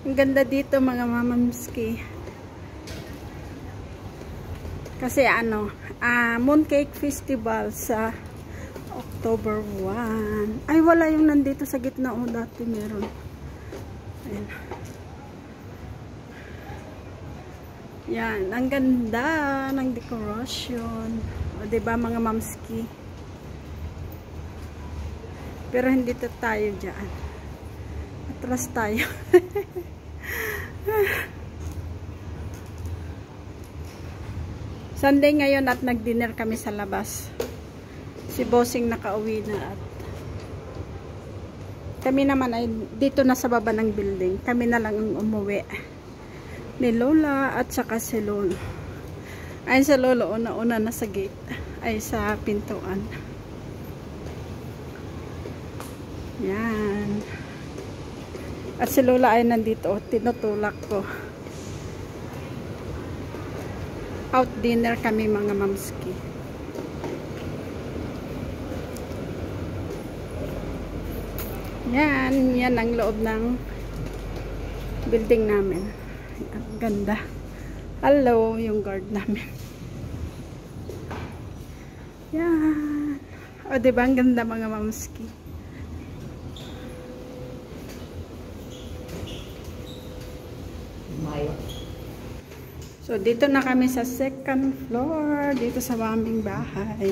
Ang ganda dito mga mamamski. Kasi Mooncake Festival sa October 1. Ay, wala yung nandito sa gitna. O, dati meron. Ayan. Yan. Ang ganda ng decoration. O, diba mga mamski? Pero hindi tayo dyan. Atras tayo. Sunday ngayon at nag-dinner kami sa labas. Si Bossing nakauwi na at kami naman ay dito na sa baba ng building. Kami na lang ang umuwi. Ni Lola at saka si Lolo. Ayun sa Lolo, una-una na sa gate. Ay sa pintuan. Yan. At si Lola ay nandito. Tinutulak ko. Out dinner kami mga mamski. Yan ang loob ng building namin. Ang ganda. Hello, yung guard namin. Yan. O, diba ang ganda mga mamski? So, dito na kami sa second floor. Dito sa aming bahay.